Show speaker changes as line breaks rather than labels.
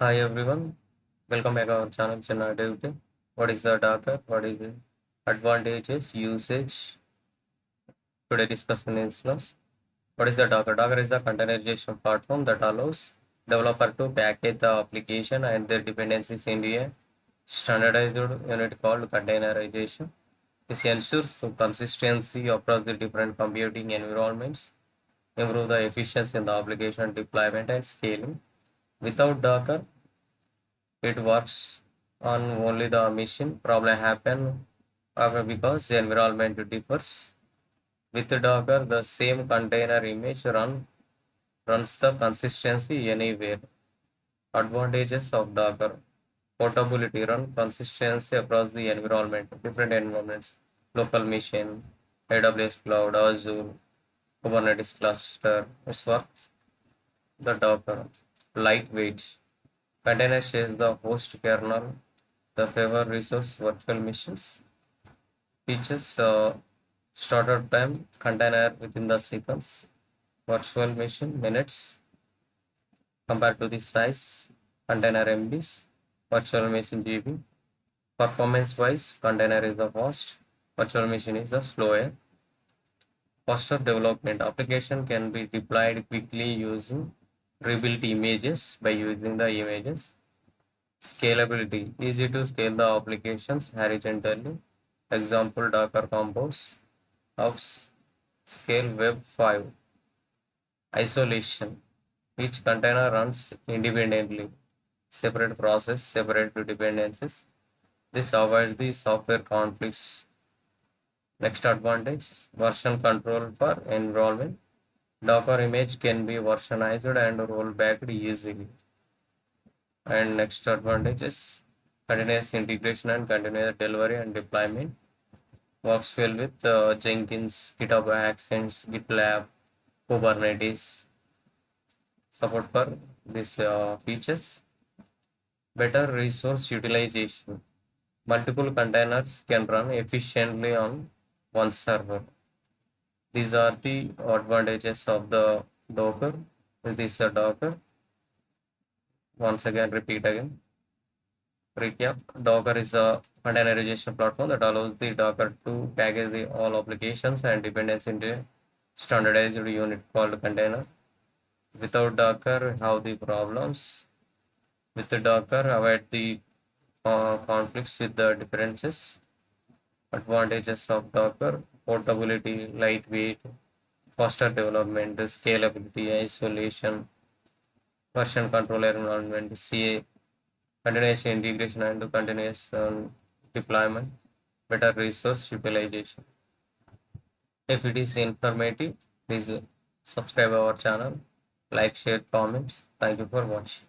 Hi everyone, welcome back to our channel Chennai Devte. What is the Docker? What is the advantages, usage? Today discussion is plus. What is the Docker? Docker is a containerization platform that allows developer to package the application and their dependencies into a standardized unit called containerization. This ensures consistency across the different computing environments, improve the efficiency in the application deployment and scaling. Without Docker, it works on only the machine. Problem happen because the environment differs. With Docker, the same container image runs the consistency anywhere. Advantages of Docker: portability, run consistency across the environment, different environments, local machine, AWS cloud, Azure, Kubernetes cluster. It works. The Docker lightweight container shares the host kernel, the favor resource virtual machines. Features startup time container within the sequence, virtual machine minutes compared to the size, container MBs, virtual machine GB. Performance wise, container is the fast, virtual machine is the slower. Faster development application can be deployed quickly using rebuilt images by using the images. Scalability, easy to scale the applications horizontally. Example Docker Compose, hubs, scale web 5. Isolation, each container runs independently. Separate process, separate dependencies. This avoids the software conflicts. Next advantage, version control for environment. Docker image can be versionized and rolled back easily. And next advantage is continuous integration and continuous delivery and deployment. Works well with Jenkins, GitHub Actions, GitLab, Kubernetes. Support for these features. Better resource utilization. Multiple containers can run efficiently on one server. These are the advantages of the Docker. This is a Docker. Once again, repeat again. Recap. Docker is a containerization platform that allows the Docker to package the all applications and dependencies into a standardized unit called container. Without Docker, have the problems. With the Docker, avoid the conflicts with the differences. Advantages of Docker: portability, lightweight, faster development, scalability, isolation, version control environment, CA, continuous integration and continuous deployment, better resource utilization. If it is informative, please subscribe our channel, like, share, comment. Thank you for watching.